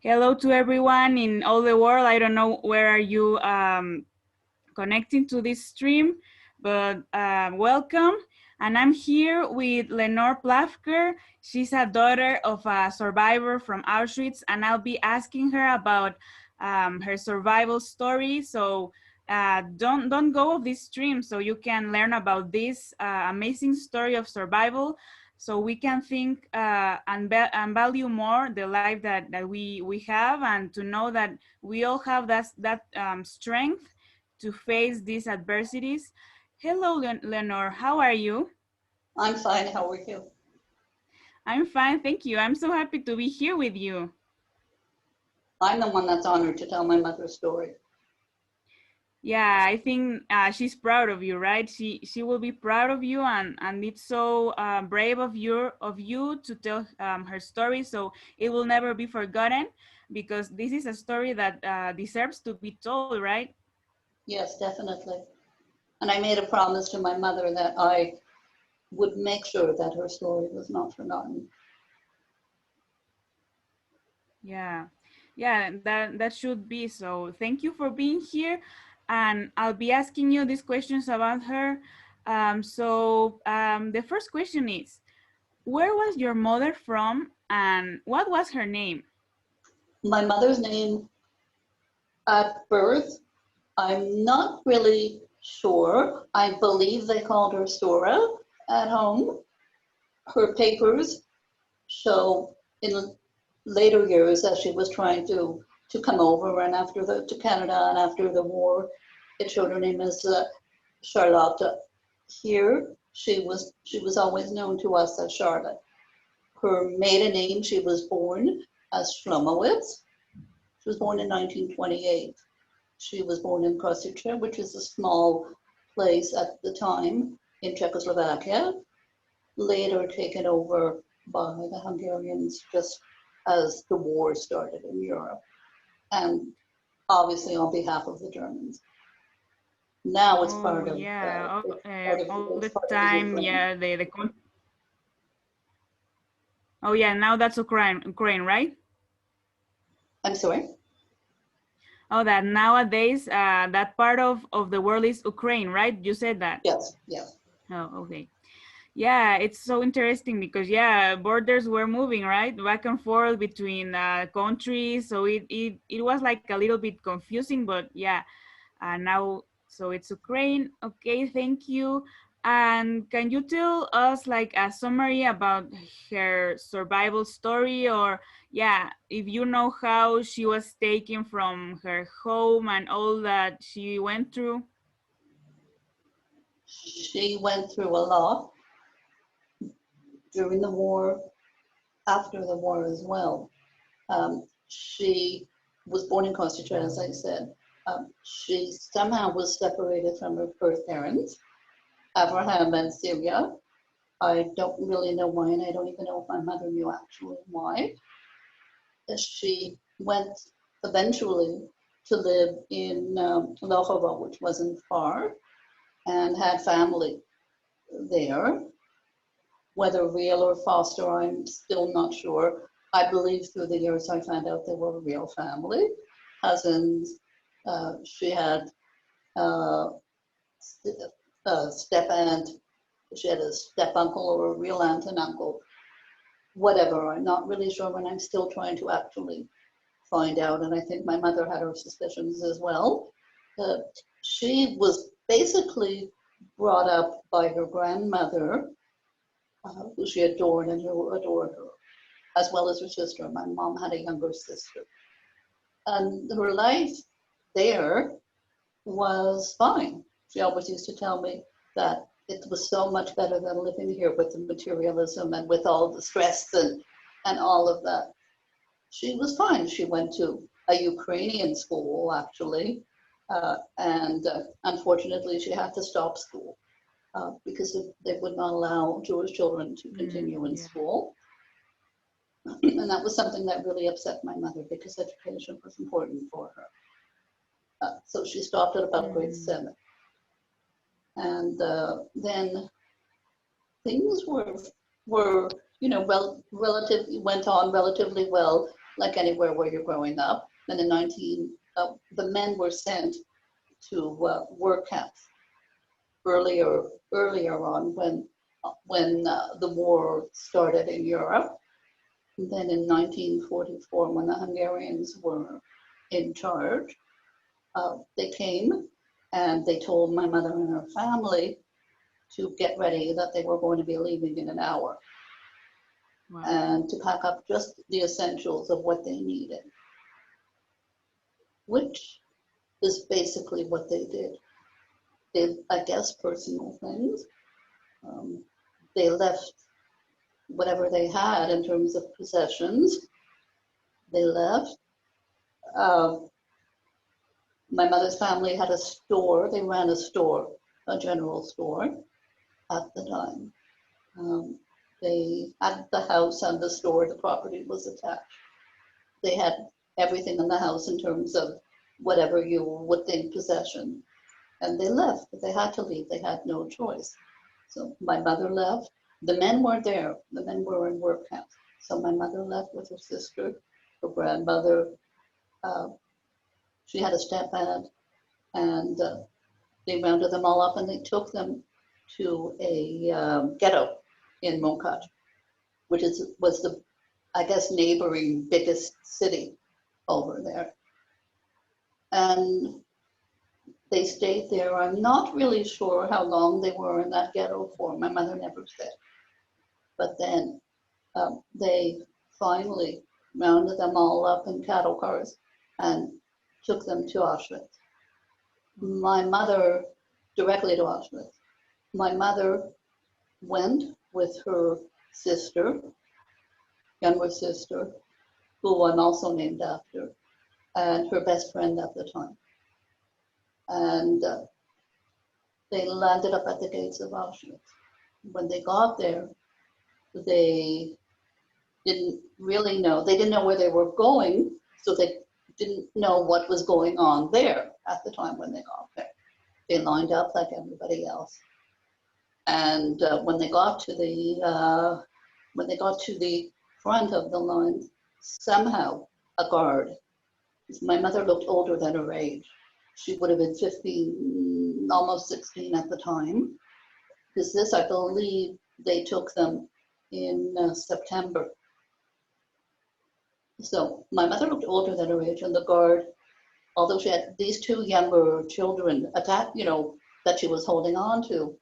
Hello to everyone in all the world. I don't know where are you connecting to this stream, but welcome. And I'm here with Lenore Plafker. She's a daughter of a survivor from Auschwitz, and I'll be asking her about her survival story. So don't go off this stream so you can learn about this amazing story of survival so we can think and value more the life that we have, and to know that we all have that strength to face these adversities. Hello, Lenore, how are you? I'm fine. How are you? I'm fine, thank you. I'm so happy to be here with you. I'm the one that's honored to tell my mother's story. Yeah, I think she's proud of you, right? She will be proud of you, and it's so brave of you to tell her story. So it will never be forgotten, because this is a story that deserves to be told, right? Yes, definitely. And I made a promise to my mother that I would make sure that her story was not forgotten. Yeah, yeah, that should be so. Thank you for being here, and I'll be asking you these questions about her. The first question is, where was your mother from, and what was her name? My mother's name at birth, I'm not really sure. I believe they called her Sora at home. Her papers show in later years that she was trying to come over, and after to Canada, and after the war, it showed her name as Charlotte. Here, she was always known to us as Charlotte. Her maiden name, she was born as Schlomowitz. She was born in 1928. She was born in Košice, which is a small place at the time in Czechoslovakia, later taken over by the Hungarians just as the war started in Europe, and obviously on behalf of the Germans. Now it's Oh part of yeah, all the it's part of time. Ukraine. Yeah, oh yeah, now that's Ukraine, right? I'm sorry. Oh, that nowadays that part of the world is Ukraine, right? You said that. Yes, yes. Oh, okay. Yeah, it's so interesting because yeah, borders were moving right back and forth between countries, so it was like a little bit confusing, but yeah, now so it's Ukraine. Okay, thank you. And can you tell us like a summary about her survival story, or yeah, if you know how she was taken from her home and all that she went through? She went through a lot during the war, after the war as well. She was born in Košice, as I said. She somehow was separated from her birth parents, Abraham and Syria. I don't really know why, and I don't even know if my mother knew actually why. She went eventually to live in Lochovo, which wasn't far, and had family there. Whether real or foster, I'm still not sure. I believe through the years I found out they were a real family, cousins. She had uh, a step aunt, she had a step uncle or a real aunt and uncle, whatever. I'm not really sure, and I'm still trying to actually find out. And I think my mother had her suspicions as well. Uh, she was basically brought up by her grandmother, who she adored and who adored her, as well as her sister. My mom had a younger sister. And her life there was fine. She always used to tell me that it was so much better than living here with the materialism and with all the stress and all of that. She was fine. She went to a Ukrainian school, actually, and unfortunately, she had to stop school because they would not allow Jewish children to continue in Yeah. school. And that was something that really upset my mother because education was important for her. So she stopped at about grade Mm. 7. And then things were relatively went on relatively well like anywhere where you're growing up. And in the men were sent to work camps earlier on when the war started in Europe. And then in 1944, when the Hungarians were in charge, they came and they told my mother and her family to get ready, that they were going to be leaving in an hour. Wow. And to pack up just the essentials of what they needed, which is basically what they did. They, I guess, personal things. They left whatever they had in terms of possessions. They left. My mother's family had a store. They ran a store, a general store at the time. They had the house and the store, the property was attached. They had everything in the house in terms of whatever you would think possession. And they left, but they had to leave. They had no choice. So my mother left. The men weren't there. The men were in work camps. So my mother left with her sister, her grandmother. She had a stepdad, and they rounded them all up and they took them to a ghetto in Moncton, which was the, I guess, neighboring biggest city over there. And they stayed there. I'm not really sure how long they were in that ghetto for. My mother never said. But then they finally rounded them all up in cattle cars and took them to Auschwitz. My mother, directly to Auschwitz. My mother went with her sister, younger sister, who I'm also named after, and her best friend at the time. And they landed up at the gates of Auschwitz. When they got there, they didn't really know. They didn't know where they were going, so they didn't know what was going on there at the time when they got there. They lined up like everybody else. And when they got to the front of the line, somehow a guard. My mother looked older than her age. She would have been 15, almost 16 at the time. Because this, I believe, they took them in September. So my mother looked older than her age, and the guard, although she had these two younger children attacked, that she was holding on to,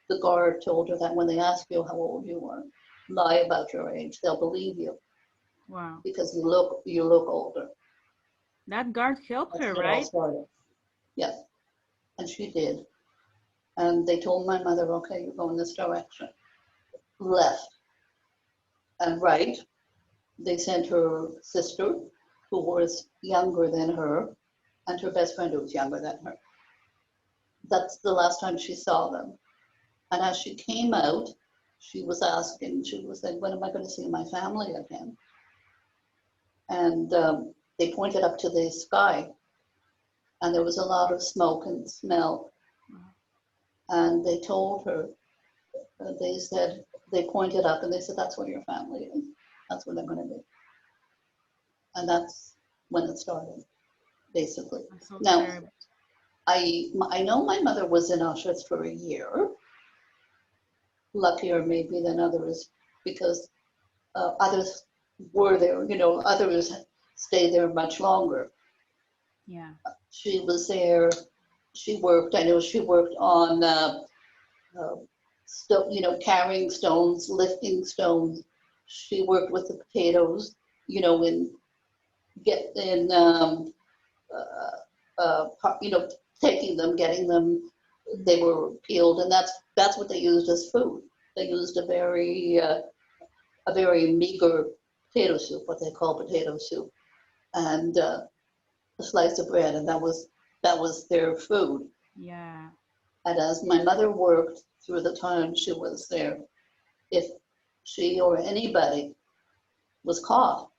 the guard told her that when they ask you how old you are, lie about your age. They'll believe you. Wow. Because you look older. That guard helped her, right? Yes, and she did. And they told my mother, okay, you go in this direction. Left and right. They sent her sister, who was younger than her, and her best friend, who was younger than her. That's the last time she saw them. And as she came out, she was saying, when am I going to see my family again? And they pointed up to the sky, and there was a lot of smoke and smell. And they told her, they pointed up and they said, that's where your family is. That's where they're going to be. And that's when it started, basically. So now, terrible. I know my mother was in Auschwitz for a year, luckier maybe than others, because others were there, others stayed there much longer. Yeah. She was there, I know she worked on, carrying stones, lifting stones. She worked with the potatoes, taking them, getting them, they were peeled, and that's what they used as food. They used a very meager potato soup, what they call potato soup, and a slice of bread, and that was their food. Yeah. And as my mother worked through the time she was there, if she or anybody was caught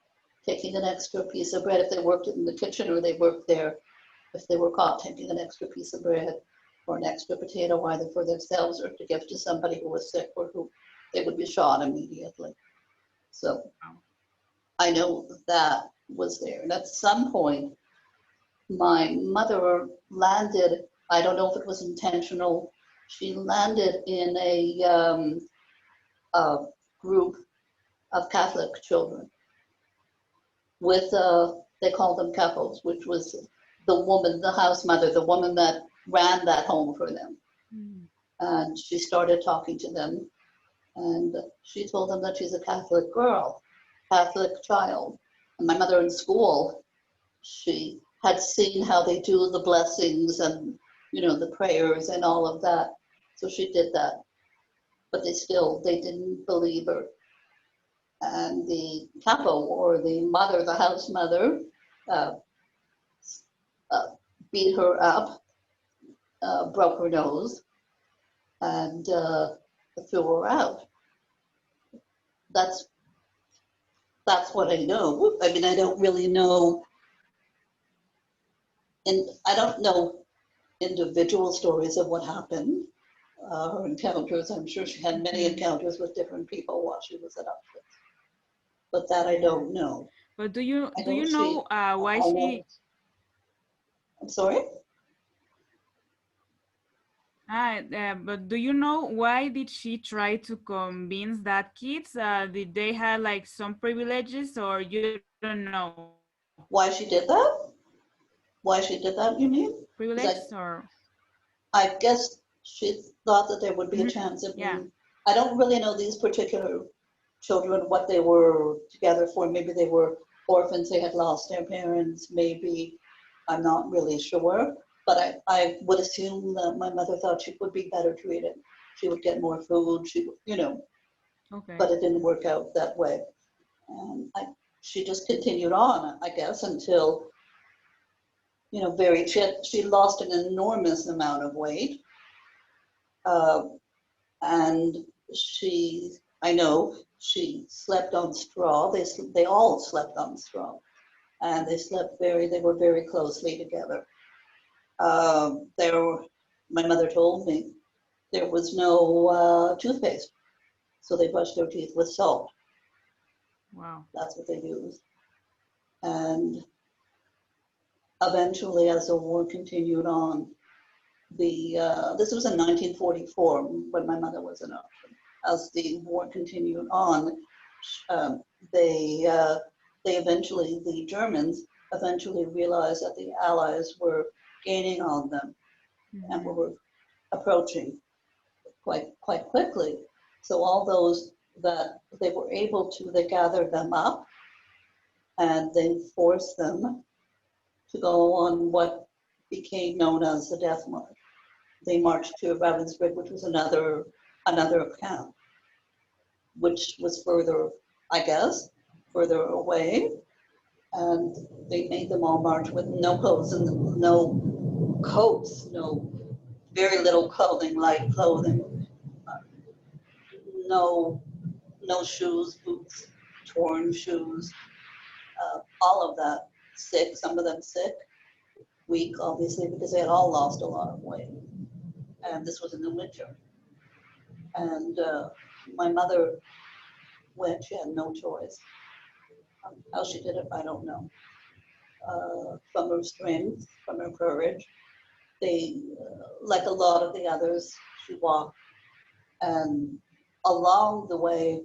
taking an extra piece of bread, if they worked in the kitchen or they worked there, if they were caught taking an extra piece of bread or an extra potato, either for themselves or to give to somebody who was sick or who, they would be shot immediately. So I know that was there. And at some point, my mother landed, I don't know if it was intentional, she landed in a group of Catholic children with, they called them couples, which was the woman, the house mother, the woman that ran that home for them. Mm. And she started talking to them, and she told them that she's a Catholic girl, Catholic child. And my mother in school, she had seen how they do the blessings and, you know, the prayers and all of that. So she did that. But they didn't believe her. And the capo, or the mother, the house mother, uh, uh, beat her up, broke her nose, and threw her out. That's that's what I know. I mean, I don't really know, and I don't know individual stories of what happened. Her encounters, I'm sure she had many encounters with different people while she was at Auschwitz, but that I don't know. But I do you know know why I know, she I'm sorry? but do you know why did she try to convince that kids did they have like some privileges, or you don't know Why she did that? Why she did that, you mean? privileges Because or I guess she thought that there would be a Mhm. chance of Yeah. me. I don't really know these particular children, what they were together for. Maybe they were orphans, they had lost their parents, maybe, I'm not really sure. But I would assume that my mother thought she would be better treated. She would get more food, she, you know, Okay. but it didn't work out that way. And she just continued on, I guess, until, you know, she lost an enormous amount of weight. Uh, and I know she slept on straw. They all slept on straw, and they were very closely together. There, my mother told me there was no toothpaste, so they brushed their teeth with salt. Wow. That's what they used. And eventually, as the war continued on, this was in 1944 when my mother was in Auschwitz. As the war continued on, um, they the Germans eventually realized that the Allies were gaining on them and Mm-hmm. were approaching quite quickly. So all those that they were able to, they gathered them up and they forced them to go on what became known as the Death March. They marched to Ravensbrück, which was another camp, which was further, I guess, further away. And they made them all march with no clothes and no coats, no very little clothing, light clothing, no shoes, boots, torn shoes, all of that. Sick, some of them sick, weak, obviously, because they had all lost a lot of weight. And this was in the winter. And my mother went, she had no choice. How she did it, I don't know. From her strength, from her courage, like a lot of the others, she walked. And along the way,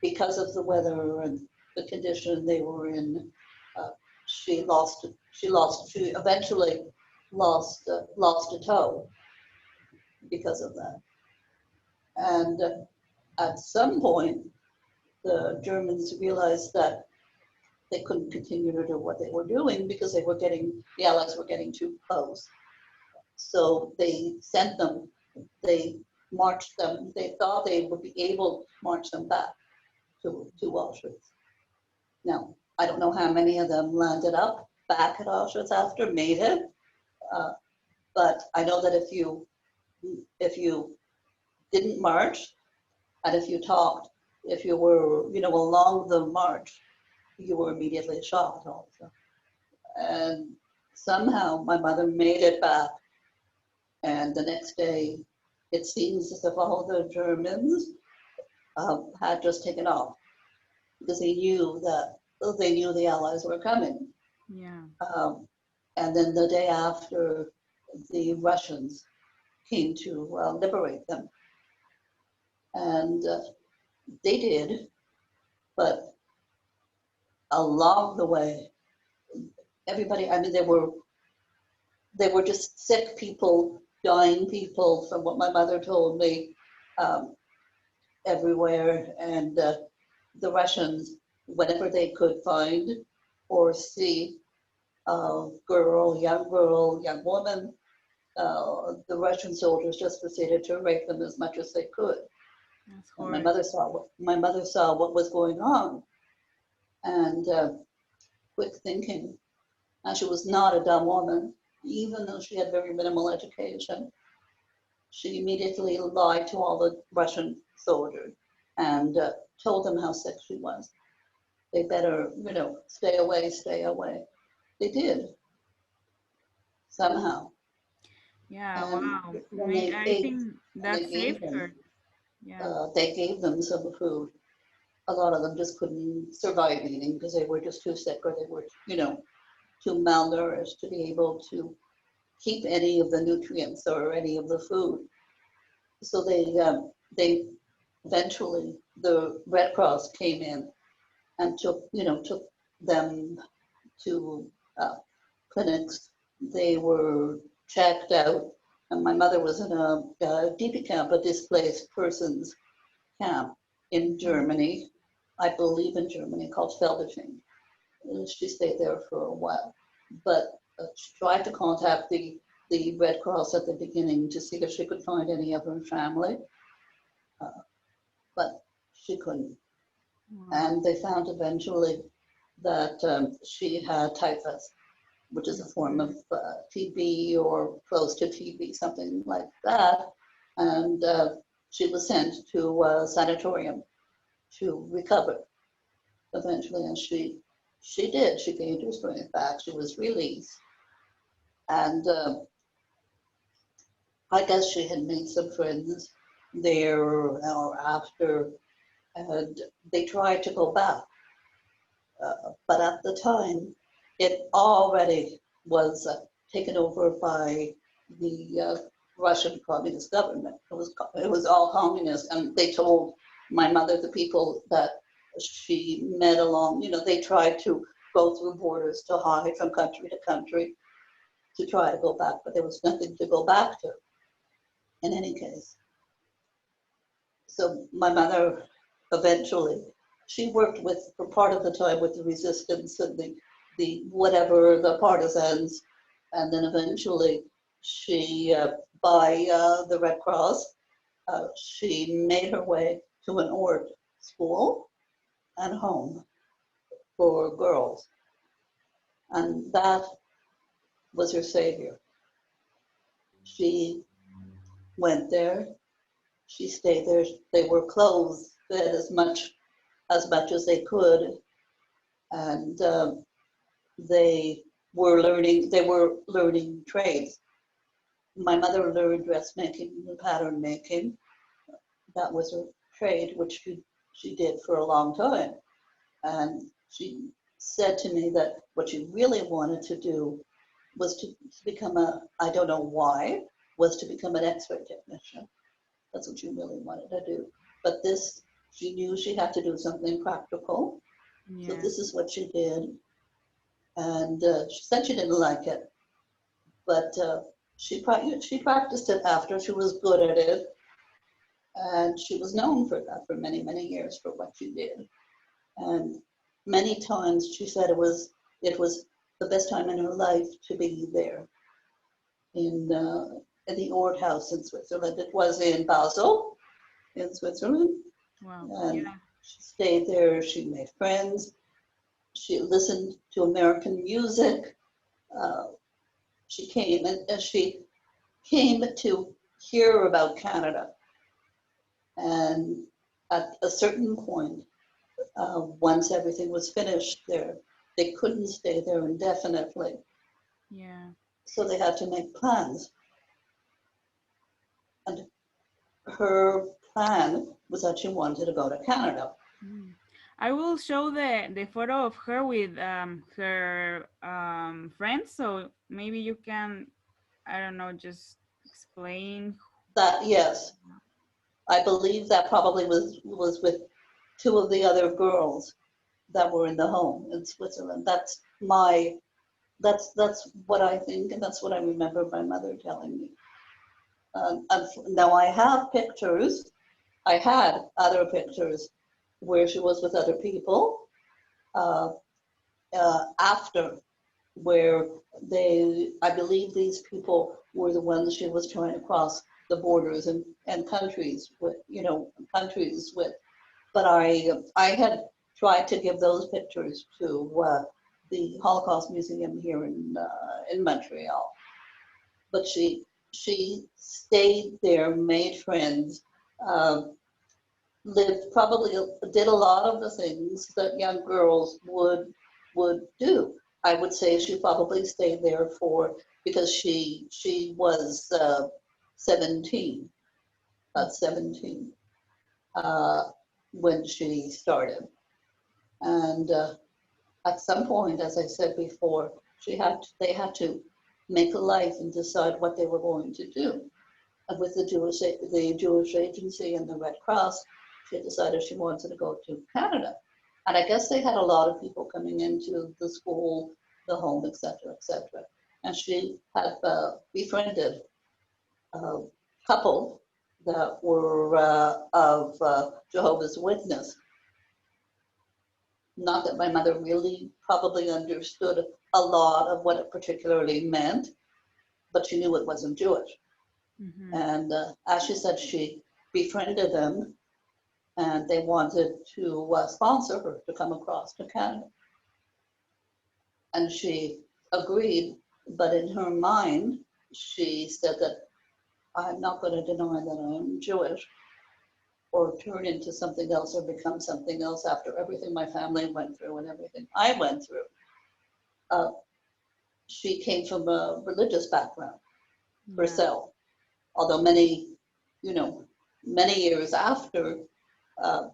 because of the weather and the condition they were in, uh, she eventually lost a toe because of that. And at some point, the Germans realized that they couldn't continue to do what they were doing because the Allies were getting too close. So they marched them, they thought they would be able to march them back to Auschwitz. Now, I don't know how many of them landed up back at Auschwitz after, made it, uh, but I know that if you didn't march and if you talked, if you were, you know, along the march, you were immediately shot also. And somehow my mother made it back. And the next day, it seems as if all the Germans had just taken off because they knew that they knew the Allies were coming. Yeah. And then the day after, the Russians came to liberate them. And they did, but along the way, everybody, I mean, they were just sick people, dying people, from what my mother told me, um, everywhere. And the Russians, whenever they could find or see a girl, young woman, the Russian soldiers just proceeded to rape them as much as they could. That's And horrible. my mother saw what was going on, and quick thinking. And she was not a dumb woman, even though she had very minimal education. She immediately lied to all the Russian soldiers and told them how sick she was. They better, stay away, stay away. They did somehow. Yeah, And wow. when they I ate, think when that saved her. Yeah. they gave them some food. A lot of them just couldn't survive eating because they were just too sick, or they were, too malnourished to be able to keep any of the nutrients or any of the food. So they eventually, the Red Cross came in and took them to clinics. They were checked out, and my mother was in a DP camp, a displaced persons camp in Mm. Germany, I believe in Germany, called Feldafing. She stayed there for a while, but she tried to contact the Red Cross at the beginning to see if she could find any of her family, uh, but she couldn't. Wow. And they found eventually that she had typhus, which is a form of TB or close to TB, something like that. And she was sent to a sanatorium to recover eventually, and she did. She gained her strength back. She was released, and I guess she had made some friends there or after, and they tried to go back. But at the time, it already was taken over by the Russian communist government. It was all communist, and they told my mother, the people that she met along, they tried to go through borders to hide from country to country to try to go back, but there was nothing to go back to in any case. So my mother eventually, she worked with, for part of the time, with the resistance and the whatever, the partisans, and then eventually she, by the Red Cross, she made her way to an org school and home for girls, and that was her savior. She went there, she stayed there. They were clothed, fed as much as they could, and they were learning trades. My mother learned dressmaking and pattern making. That was her trade, which she did for a long time. And she said to me that what she really wanted to do was to become I don't know why, was to become an X-ray technician. That's what she really wanted to do. But this, she knew she had to do something practical. So Yeah. this is what she did. And she said she didn't like it, but she practiced it after. She was good at it, and she was known for that for many, many years for what she did. And many times she said it was the best time in her life to be there in the Ord House in Switzerland. It was in Basel, in Switzerland, Wow. and Yeah. she stayed there. She made friends. She listened to American music. Uh, she came and she came to hear about Canada. And at a certain point, once everything was finished there, they couldn't stay there indefinitely. Yeah. So they had to make plans. And her plan was that she wanted to go to Canada. Mm. I will show the photo of her with her friends, so maybe you can, I don't know, just explain. That, yes, I believe that probably was with two of the other girls that were in the home in Switzerland. That's what I think, and that's what I remember my mother telling me. Now I have pictures. I had other pictures where she was with other people uh, after, where I believe these people were the ones she was trying to cross the borders and countries with, countries with. But I had tried to give those pictures to the Holocaust Museum here in Montreal. But she stayed there, made friends, um, lived, probably did a lot of the things that young girls would do. I would say she probably stayed there because she was 17, about 17 uh, when she started, and at some point, as I said before, they had to make a life and decide what they were going to do. And with the Jewish Agency and the Red Cross, she decided she wanted to go to Canada. And I guess they had a lot of people coming into the school, the home, etc., etc. And she had befriended a couple that were of Jehovah's Witness. Not that my mother really probably understood a lot of what it particularly meant, but she knew it wasn't Jewish. Mm-hmm. And as she said, she befriended them and they wanted to sponsor her to come across to Canada. And she agreed, but in her mind, she said that I'm not going to deny that I'm Jewish or turn into something else or become something else after everything my family went through and everything I went through. Uh, she came from a religious background Yeah. herself, although you know, many years after, uh,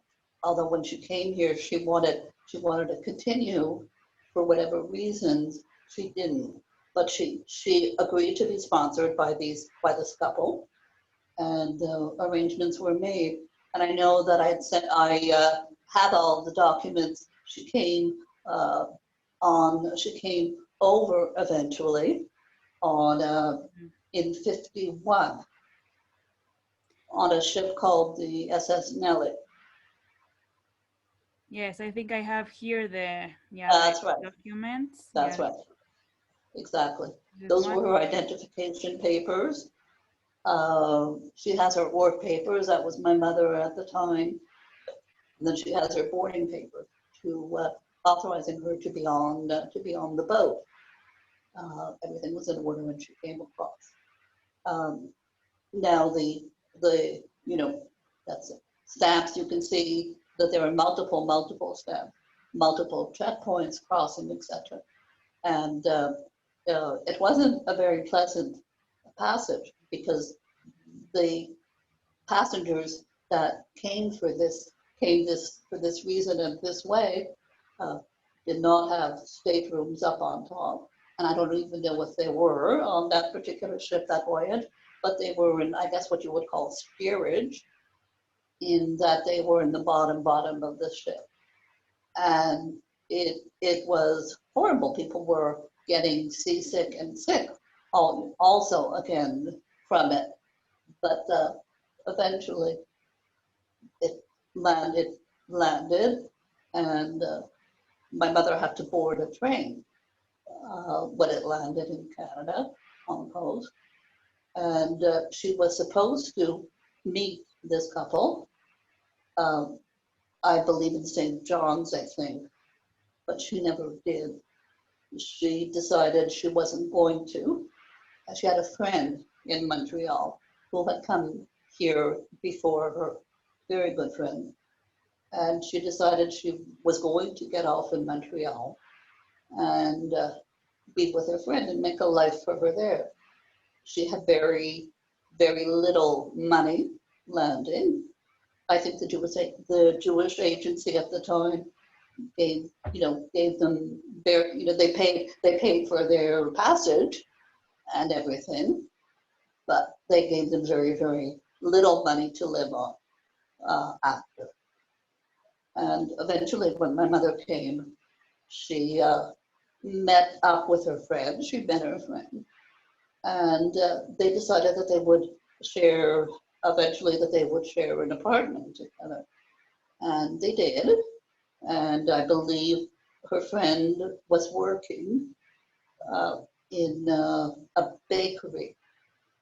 although when she came here, she wanted to continue for whatever reasons she didn't. But she agreed to be sponsored by this couple, and arrangements were made. And I know that I had all the documents. Uh, she came over eventually on in 51 on a ship called the SS Nelly. Yes, I think I have here the That's right. documents. That's Yes, right. Exactly. this Those one. were her identification papers. She has her work papers. That was my mother at the time. And then she has her boarding paper to authorizing her to be on the boat. Everything was in order when she came across. Um, Now the that's it. Stamps. You can see that there are multiple stamps, multiple checkpoints, crossing, etc. And it wasn't a very pleasant passage because the passengers that came for this reason and this way uh, did not have staterooms up on top. And I don't even know if they were on that particular ship that voyage, but they were in, I guess, what you would call steerage, in that they were in the bottom of the ship. And it was horrible. People were getting seasick and sick also again from it. But eventually it landed, and my mother had to board a train when it landed in Canada on the coast. And she was supposed to meet this couple, um, I believe in St. John's, I think, but she never did. She decided she wasn't going to. She had a friend in Montreal who had come here before her, very good friend. And she decided she was going to get off in Montreal and be with her friend and make a life for her there. She had very little money landing. I think the Jewish agency at the time gave them their, they paid for their passage and everything, but they gave them very, very little money to live on after. And eventually, when my mother came, she met up with her friend. She met her friend, and they decided that they would share. Eventually, that they would share an apartment together, and they did. And I believe her friend was working uh, in a bakery,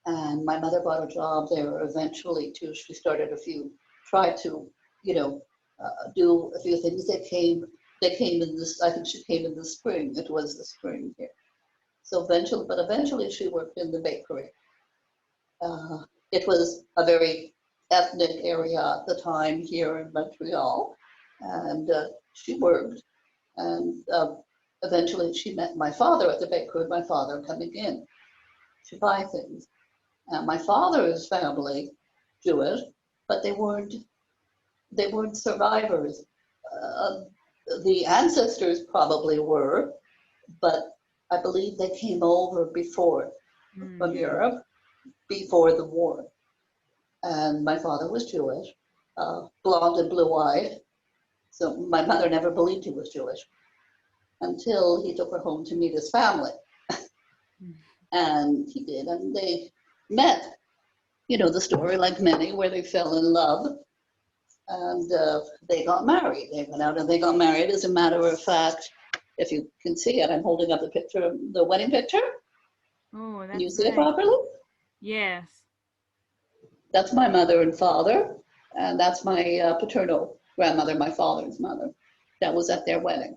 and my mother got a job there eventually too. She tried to, you know, do a few things. They came in this. I think she came in the spring. It was the spring here. So eventually she worked in the bakery. Uh, it was a very ethnic area at the time here in Montreal, and she worked. And eventually she met my father at the bakery. My father coming in to buy things. My father's family, Jewish, but they weren't survivors. Uh, the ancestors probably were, but I believe they came over before from Yeah. Europe before the war. And my father was Jewish, blonde and blue-eyed. So my mother never believed he was Jewish until he took her home to meet his family. And he did, and they met. The story, like many, where they fell in love and they got married. They went out and they got married. As a matter of fact, if you can see it, I'm holding up the picture, the wedding picture. Oh, Can you that's see it nice. properly? Yes. That's my mother and father, and that's my paternal grandmother, my father's mother. That was at their wedding.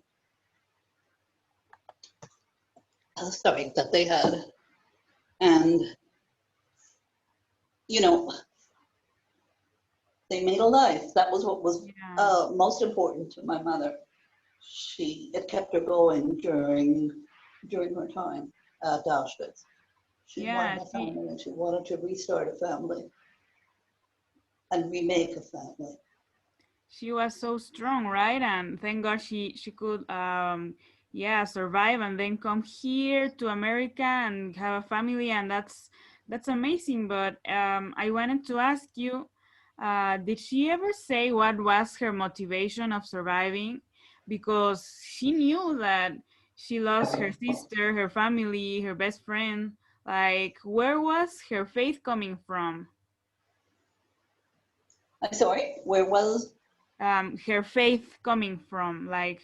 Sorry, that they had. And, you know, they made a life. That was what was Yeah. most important to my mother. It kept her going during her time at Auschwitz. She Yeah. wanted a She family and she wanted to restart a family and remake a family. she was so strong, right? And thank God she could yeah, survive and then come here to America and have a family, and that's amazing. But I wanted to ask you, did she ever say what was her motivation of surviving? Because she knew that she lost her sister, her family, her best friend. Like, where was her faith coming from? I'm sorry, where was Her faith coming from? Like,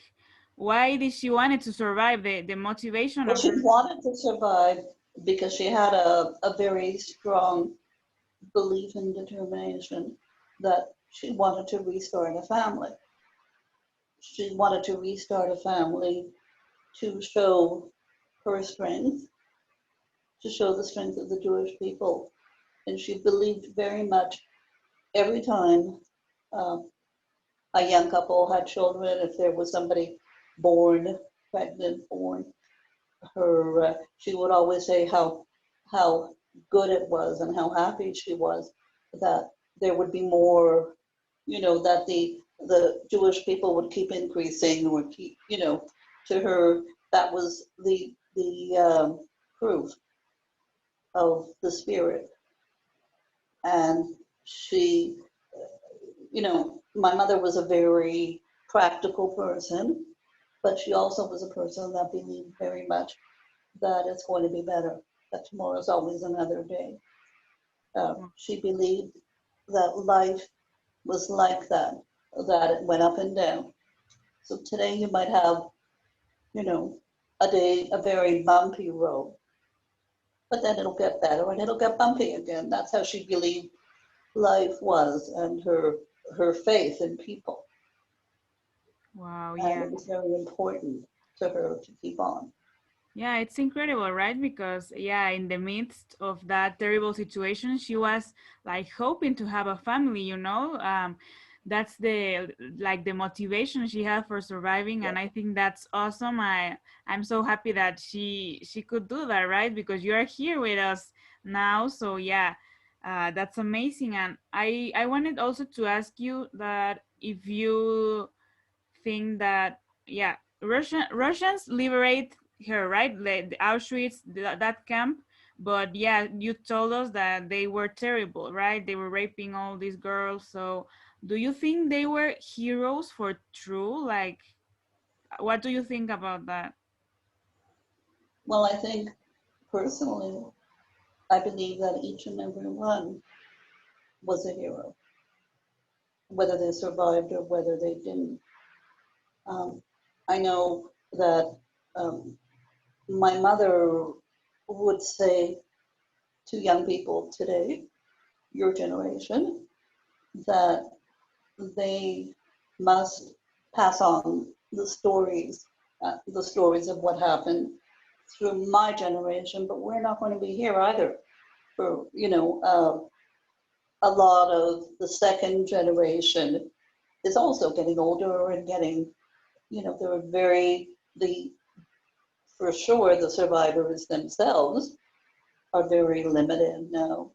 why did she wanted to survive? The motivation well, of her. she wanted to survive because she had a very strong belief and determination that she wanted to restart a family. She wanted to restart a family to show her strength, to show the strength of the Jewish people. And she believed very much every time uh, a young couple had children, if there was somebody born, pregnant, born, she would always say how good it was and how happy she was that there would be more, that the Jewish people would keep increasing or keep, to her that was the proof of the spirit. And she, my mother was a very practical person, but she also was a person that believed very much that it's going to be better, that tomorrow is always another day. She believed that life was like that it went up and down. So today you might have, you know, a very bumpy road, but then it'll get better and it'll get bumpy again. That's how she believed life was and her faith in people. Wow, And yeah. it was very important to her to keep on. Yeah, it's incredible, right? Because yeah, in the midst of that terrible situation, she was like hoping to have a family, you know. That's the like the motivation she had for surviving, Yeah. and I think that's awesome. I'm so happy that she could do that, right? Because you are here with us now. So yeah, That's amazing. And I wanted also to ask you that if you think that, yeah, Russians liberate her, right? The Auschwitz, that camp. But yeah, you told us that they were terrible, right? They were raping all these girls. So do you think they were heroes for true? Like, what do you think about that? Well, I think personally, I believe that each and every one was a hero, whether they survived or whether they didn't. Um, I know that um, my mother would say to young people today, your generation, that they must pass on the stories of what happened through my generation, but we're not going to be here either for, a lot of the second generation is also getting older and getting, they're the, for sure, the survivors themselves are very limited now.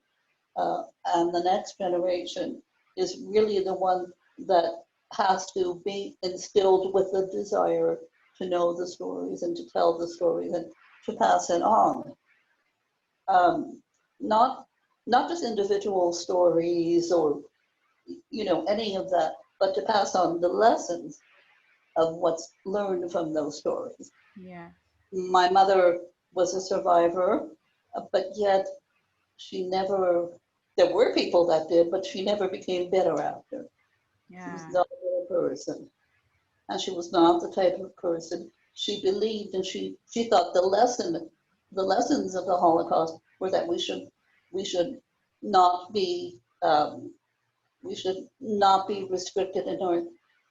And the next generation is really the one that has to be instilled with the desire to know the stories and to tell the stories and to pass it on. Um, not not just individual stories or any of that, but to pass on the lessons of what's learned from those stories. Yeah, My mother was a survivor, but yet she never, there were people that did, but she never became better after. She was yeah, not a better person. And she was not the type of person she believed, and she thought the lessons of the Holocaust were that we should not be we should not be restricted in our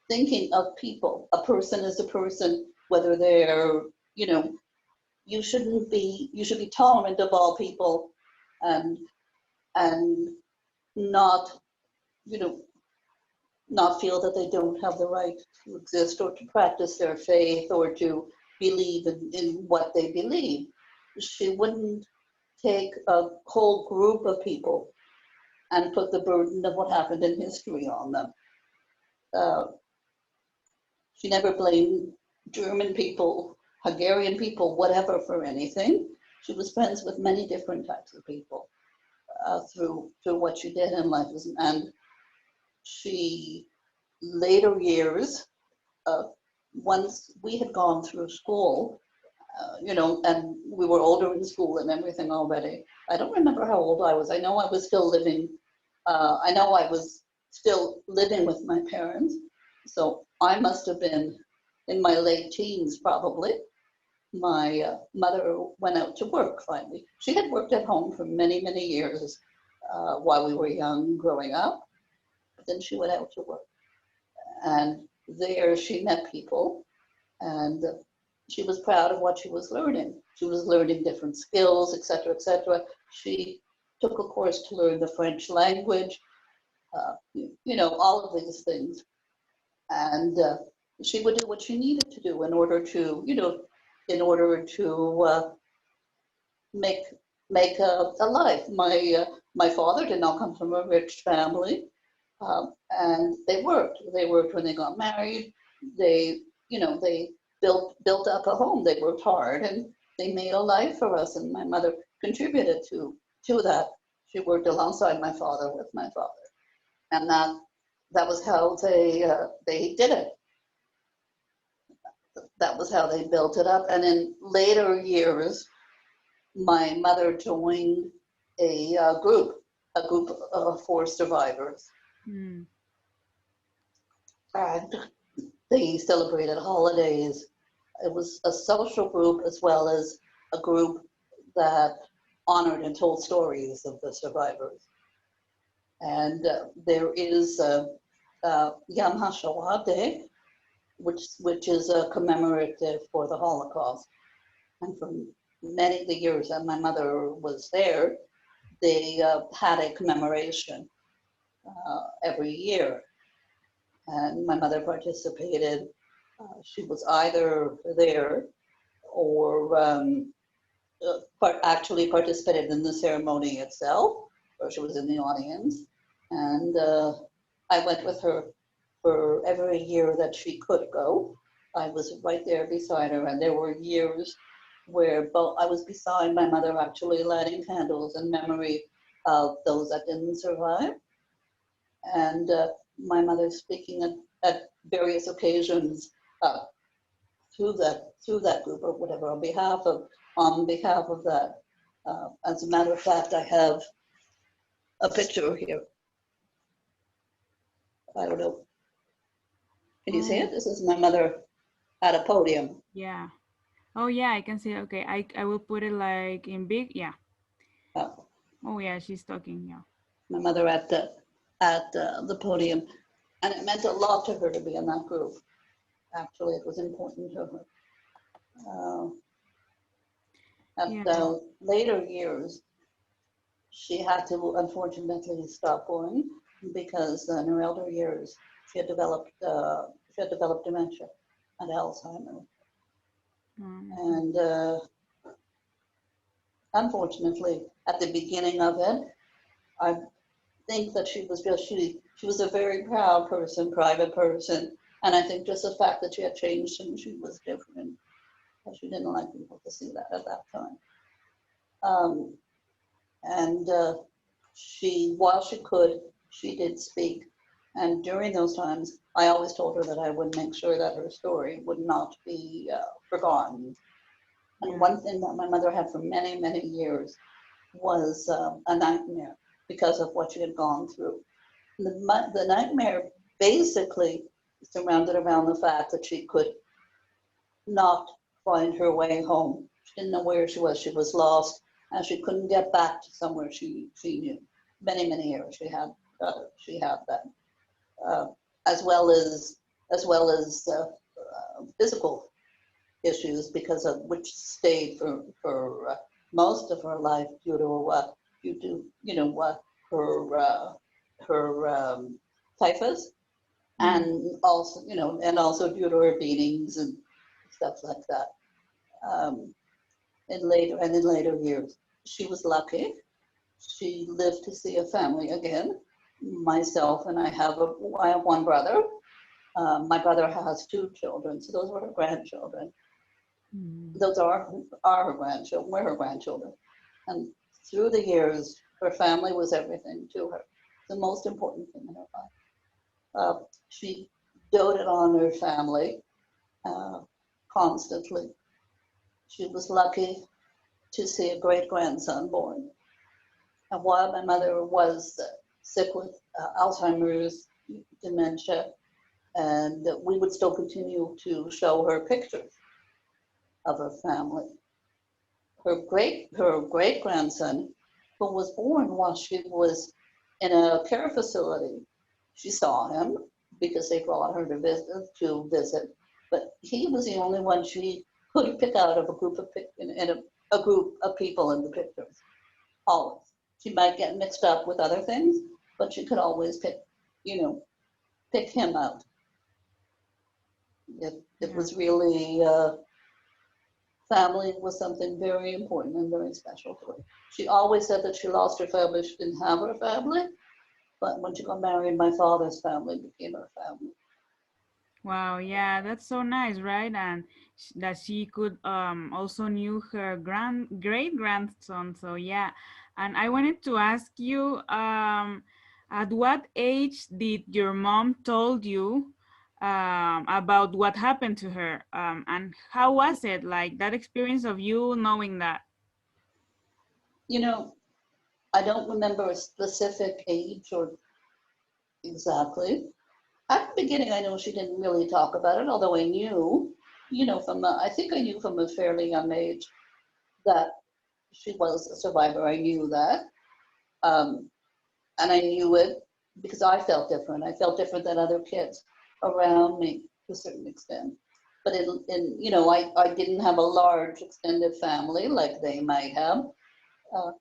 thinking of people. A person is a person, whether they're, you know, you should be tolerant of all people and and not, you know, not feel that they don't have the right to exist or to practice their faith or to believe in what they believe. She wouldn't take a whole group of people and put the burden of what happened in history on them. Uh, she never blamed German people, Hungarian people, whatever, for anything. She was friends with many different types of people through what she did in life, and she later years, uh, once we had gone through school, and we were older in school and everything already. I don't remember how old I was. I know I was still living. I know I was still living with my parents, so I must have been in my late teens probably. My mother went out to work finally. She had worked at home for many, many years while we were young, growing up. But then she went out to work, and there she met people, and she was proud of what she was learning. She was learning different skills, etc., etc. She took a course to learn the French language, all of these things, and she would do what she needed to do in order to make a life. My father did not come from a rich family, and they worked. They worked when they got married. They built up a home. They worked hard, and they made a life for us. And my mother contributed to that. She worked alongside my father with my father, and that was how they did it. That was how they built it up. And in later years, my mother joined a group for survivors, mm, and they celebrated holidays. It was a social group as well as a group that honored and told stories of the survivors. And there is Yom HaShoah Day, which is a commemorative for the Holocaust. And for many of the years that my mother was there, they had a commemoration every year. And my mother participated. She was either there or actually participated in the ceremony itself, or she was in the audience. And I went with her for every year that she could go. I was right there beside her, and there were years where both I was beside my mother, actually lighting candles in memory of those that didn't survive, and my mother speaking at various occasions uh, through that group or whatever on behalf of that. As a matter of fact, I have a picture here. I don't know. Can you see Oh, it? This is my mother at a podium. yeah. Oh, yeah, I can see. Okay, I will put it like in big. Yeah. Uh, Oh, yeah, she's talking. Yeah. my mother at the podium, and it meant a lot to her to be in that group. Actually, it was important to her. Uh, at Yeah. later years, she had to unfortunately stop going because in her elder years she had developed dementia and Alzheimer's, Mm-hmm. and unfortunately, at the beginning of it, I think that she was a very proud person, private person, and I think just the fact that she had changed and she was different, she didn't like people to see that at that time. Um, and while she could, she did speak. And during those times, I always told her that I would make sure that her story would not be forgotten. And Yeah. one thing that my mother had for many, many years was a nightmare because of what she had gone through. The nightmare basically surrounded around the fact that she could not find her way home. She didn't know where she was. She was lost, and she couldn't get back to somewhere she knew. Many many years she had that, uh, as well as physical issues because of which stayed for most of her life due to her typhus, Mm. and also due to her beatings and stuff like that. Um, in later years, she was lucky. She lived to see a family again. Myself and I have one brother. My brother has two children, so those were her grandchildren. Mm. Those are her grandchildren. Were her grandchildren, and through the years, her family was everything to her. The most important thing in her life. She doted on her family uh, constantly. She was lucky to see a great grandson born. And while my mother was sick with Alzheimer's, dementia, and we would still continue to show her pictures of her family. Her great grandson, who was born while she was in a care facility, she saw him because they brought her to visit. But he was the only one she could pick out of a group of a group of people in the pictures. Always, she might get mixed up with other things, but she could always pick him out. It Yeah. was really family was something very important and very special to her. She always said that she lost her family. She didn't have her family, but when she got married, my father's family became her family. Wow, yeah, that's so nice, right? And that she could also knew her great grandson. So yeah, and I wanted to ask you, at what age did your mom told you about what happened to her, and how was it like that experience of you knowing that? You know, I don't remember a specific age or exactly. At the beginning, I know she didn't really talk about it, although I knew, I think I knew from a fairly young age that she was a survivor. I knew that. Um, and I knew it because I felt different. I felt different than other kids around me to a certain extent. But I didn't have a large extended family like they might have. Uh,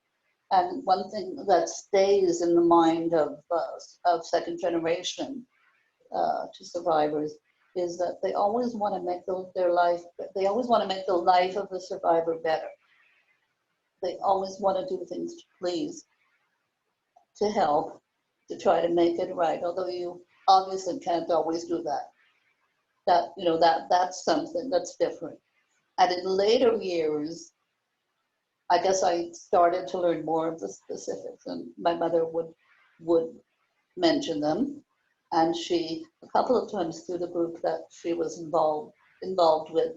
and one thing that stays in the mind of second generation to survivors is that they always want to make their life. They always want to make the life of the survivor better. They always want to do things to please to help, to try to make it right, although you obviously can't always do that. That's something that's different. And in later years, I guess I started to learn more of the specifics, and my mother would mention them. And she, a couple of times through the group that she was involved with,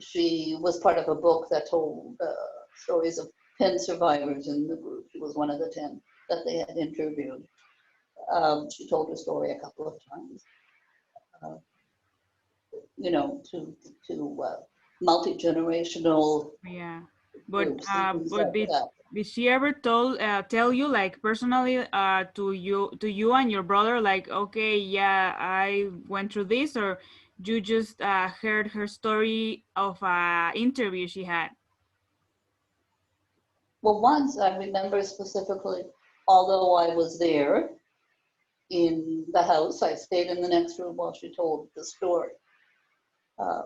she was part of a book that told stories of 10 survivors in the group. She was one of the 10 that they had interviewed. She told her story a couple of times, uh, to multi-generational Yeah, groups and things but like that. did she ever tell you like personally to you and your brother like, okay, yeah, I went through this, or you just heard her story of a interview she had? Well, once I remember specifically, although I was there in the house, I stayed in the next room while she told the story. Uh,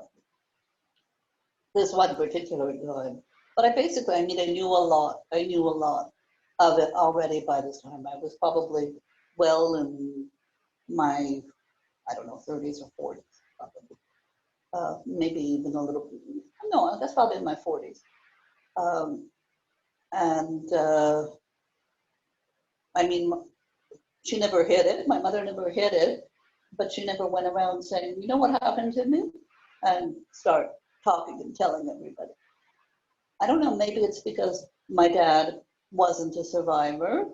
this one particular time, but I mean, I knew a lot. I knew a lot of it already by this time. I was probably well in my, I don't know, 30s or 40s, probably. Maybe even a little, no, that's probably in my 40s. Um, and I mean, she never hid it. My mother never hid it, but she never went around saying, you know what happened to me? And start talking and telling everybody. I don't know, maybe it's because my dad wasn't a survivor.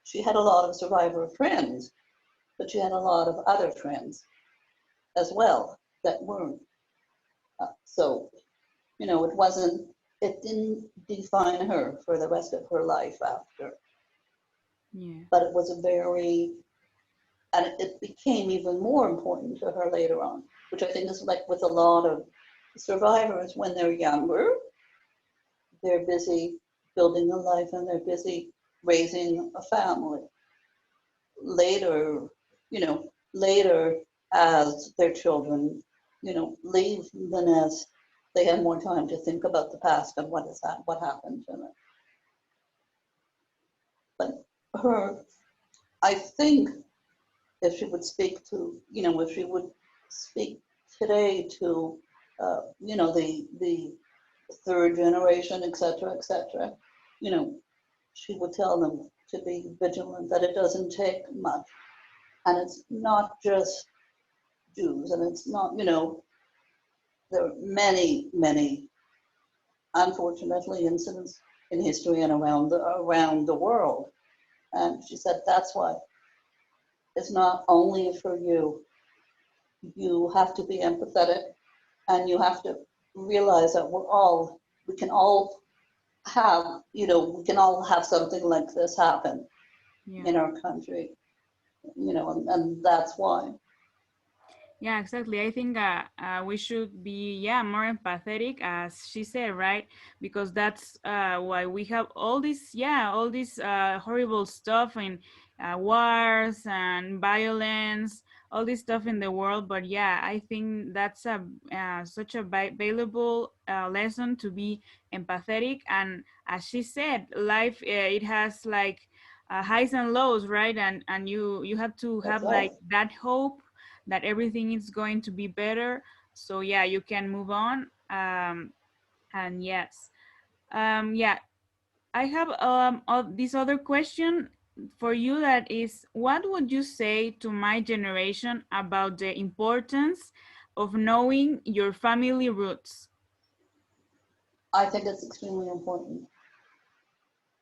She had a lot of survivor friends, but she had a lot of other friends as well that weren't. So, it didn't define her for the rest of her life after, Yeah. but it was and it became even more important to her later on, which I think is like with a lot of survivors when they're younger, they're busy building a life and they're busy raising a family. Later, later as their children, leave the nest, they have more time to think about the past and what happened to them. But her, I think if she would speak to, if she would speak today to, the third generation, et cetera, you know, she would tell them to be vigilant, that it doesn't take much. And it's not just Jews, and it's not, there are many, many, unfortunately, incidents in history and around the world. And she said that's why it's not only for you. You have to be empathetic, and you have to realize that we can all we can all have something like this happen Yeah. in our country, and that's why. Yeah, exactly. I think we should be, yeah, more empathetic, as she said, right? Because that's why we have all this, yeah, all this horrible stuff and wars and violence, all this stuff in the world. But yeah, I think that's a such a valuable lesson to be empathetic. And as she said, life it has like highs and lows, right? And you have to That's have right. like that hope that everything is going to be better, so yeah, you can move on. And yes, yeah, I have this other question for you, that is, what would you say to my generation about the importance of knowing your family roots? I think it's extremely important,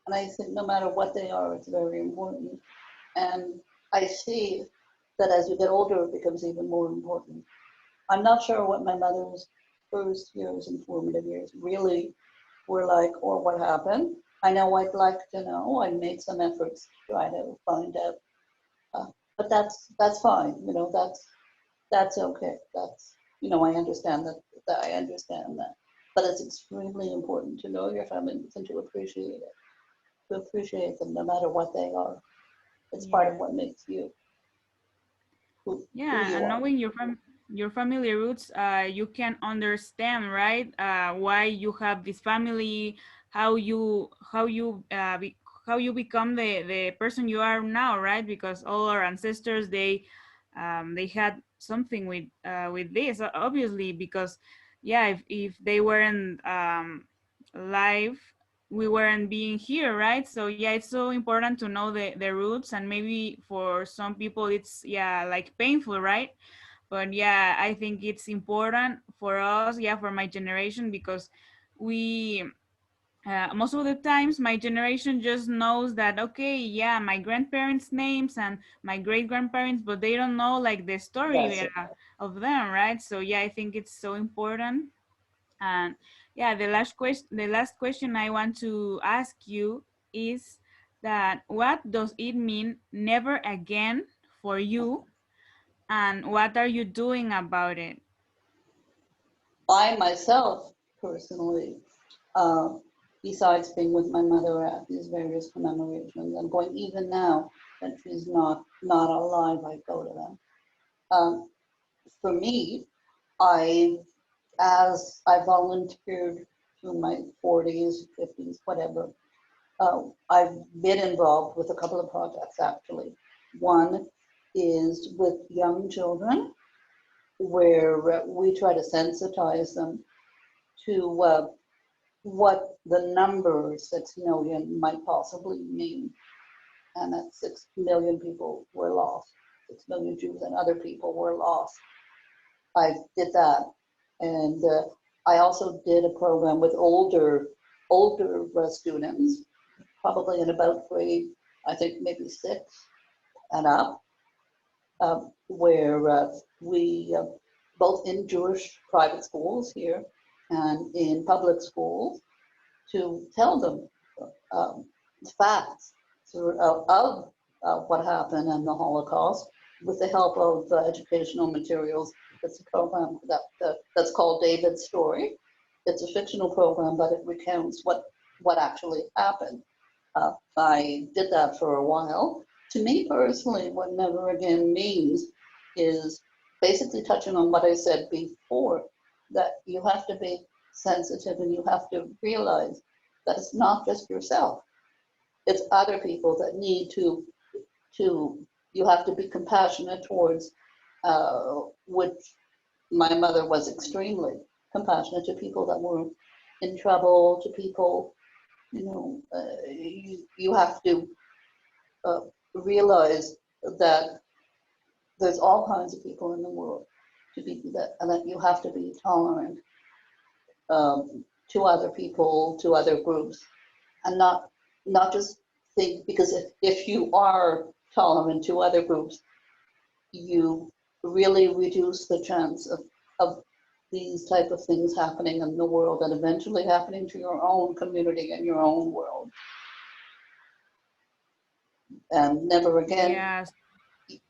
and I think no matter what they are, it's very important. And I see that as you get older, it becomes even more important. I'm not sure what my mother's first years and formative years really were like, or what happened. I know I'd like to know. I made some efforts to try to find out, uh, but that's fine. That's okay. I understand that. I understand that. But it's extremely important to know your family and to appreciate it, to appreciate them no matter what they are. It's part of Yeah. what makes you who Yeah, you and are. knowing your family roots, you can understand, right? Why you have this family, how you how you become the person you are now, right? Because all our ancestors, they had something with this, obviously, because yeah, if they weren't live, we weren't being here, right? So yeah, it's so important to know the roots, and maybe for some people it's, yeah, like painful, right? But yeah, I think it's important for us, yeah, for my generation, because we most of the times my generation just knows that, okay, yeah, my grandparents names and my great grandparents, but they don't know like the story That's it. of them, right? So yeah, I think it's so important. And yeah, the last question I want to ask you is that what does it mean never again for you, and what are you doing about it? I myself, personally, uh, besides being with my mother at these various commemorations, I'm going even now that she's not alive. I go to them. Um, for me, I as I volunteered through my 40s, 50s, whatever, I've been involved with a couple of projects actually. One is with young children, where we try to sensitize them to what the number 6 million might possibly mean, and that 6 million people were lost. 6 million Jews and other people were lost. I did that, and I also did a program with older students, probably in about grade, I think maybe 6 and up, where we both in Jewish private schools here and in public schools to tell them um, facts of what happened in the Holocaust with the help of educational materials. It's a program that's called David's Story. It's a fictional program, but it recounts what actually happened. I did that for a while. To me personally, what never again means is basically touching on what I said before, that you have to be sensitive and you have to realize that it's not just yourself. It's other people that need to you have to be compassionate towards, which my mother was extremely compassionate to people that were in trouble, to people, you have to uh, realize that there's all kinds of people in the world to be that, and that you have to be tolerant to other people, to other groups, and not just think, because if you are tolerant to other groups, you really reduce the chance of these type of things happening in the world and eventually happening to your own community and your own world. And never again, Yes.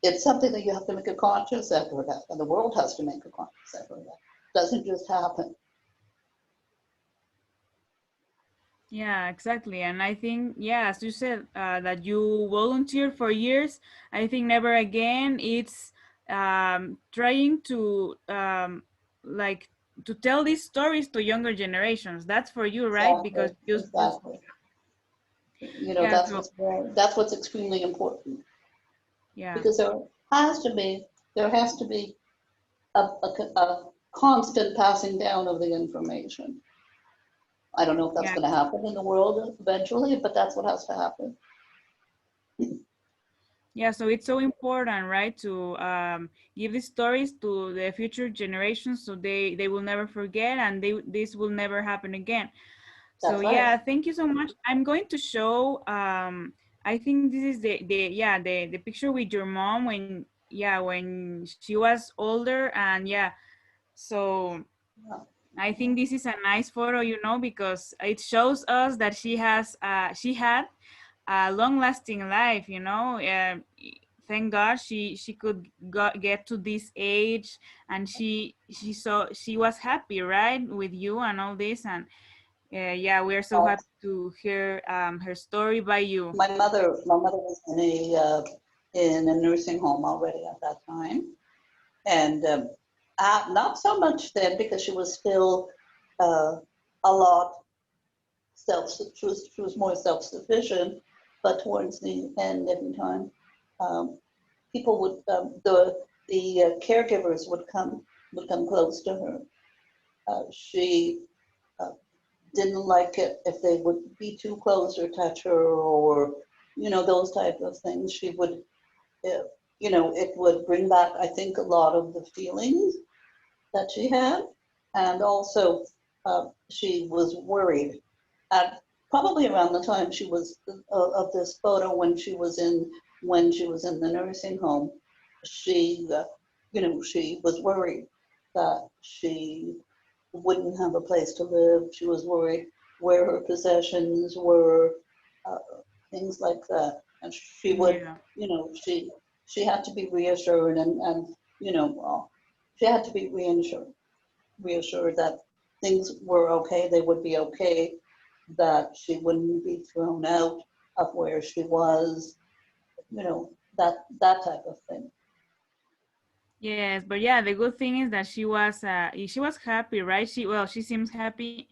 it's something that you have to make a conscious effort at, and the world has to make a conscious effort at. It doesn't just happen. Yeah, exactly. And I think, yeah, as you said, that you volunteer for years, I think never again. It's trying to like to tell these stories to younger generations. That's for you, right? Because Exactly, just exactly. yeah. So That's what's extremely important, yeah, because there has to be a constant passing down of the information. I don't know if that's yeah. going to happen in the world eventually, but that's what has to happen. Yeah, so it's so important, right, to give these stories to the future generations, so they will never forget, and this will never happen again. So That's right. yeah, thank you so much. I'm going to show. I think this is the picture with your mom when, yeah, when she was older, and yeah, so Yeah. I think this is a nice photo, because it shows us that she had a long-lasting life. Thank God she could get to this age, and she was happy, right, with you and all this, and yeah, we are so Uh, happy to hear her story by you. my mother was in a nursing home already at that time, and not so much then because she was still uh, a lot she was more self-sufficient, but towards the end, every time, um, people would, the caregivers would come close to her. She uh, didn't like it if they would be too close or touch her, or those type of things. She would, uh, it would bring back, I think, a lot of the feelings that she had. And also, she was worried at probably around the time she was of this photo, when she was in the nursing home. She, she was worried that she wouldn't have a place to live. She was worried where her possessions were, uh, things like that. And she would, Yeah. she had to be reassured, and she had to be reassured that things were okay, they would be okay, that she wouldn't be thrown out of where she was, that type of thing. Yes, but yeah, the good thing is that she was happy, right? She seems happy,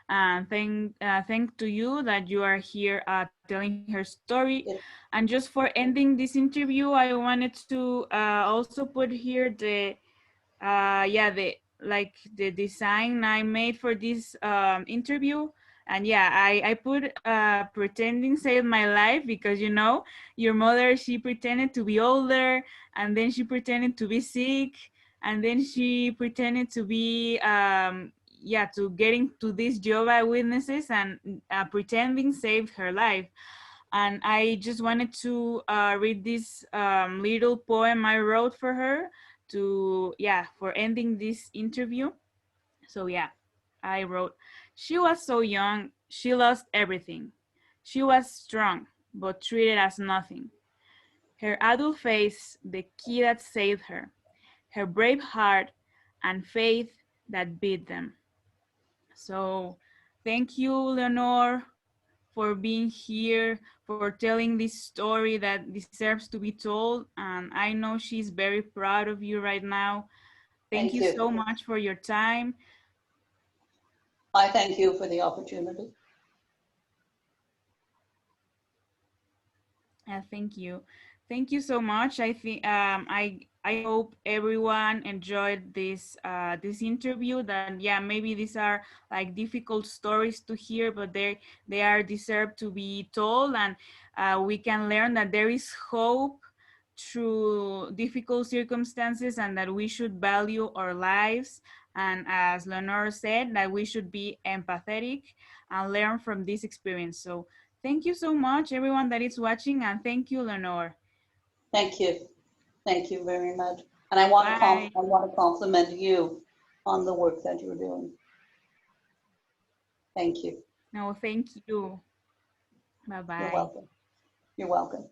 and thank to you that you are here telling her story. It, And just for ending this interview, I wanted to also put here yeah, the design I made for this interview. And yeah, I put pretending saved my life, because your mother, she pretended to be older, and then she pretended to be sick, and then she pretended to be yeah, to getting to these Jehovah Witnesses, and pretending saved her life. And I just wanted to read this little poem I wrote for her, to, yeah, for ending this interview. So yeah, I wrote, she was so young, she lost everything. She was strong, but treated as nothing. Her adult face, the key that saved her brave heart, and faith that beat them. So thank you, Leonore, for being here, for telling this story that deserves to be told. And I know she's very proud of you right now. Thank Thank you you. so much for your time. I thank you for the opportunity. Thank you. Thank you so much. I hope everyone enjoyed this interview. That, yeah, maybe these are like difficult stories to hear, but they are deserved to be told, and we can learn that there is hope through difficult circumstances, and that we should value our lives. And as Lenore said, that we should be empathetic and learn from this experience. So thank you so much, everyone that is watching, and thank you, Lenore. Thank you. Thank you very much. And Bye. I want to compliment you on the work that you're doing. Thank you. No, thank you. You're Bye-bye. welcome. You're welcome.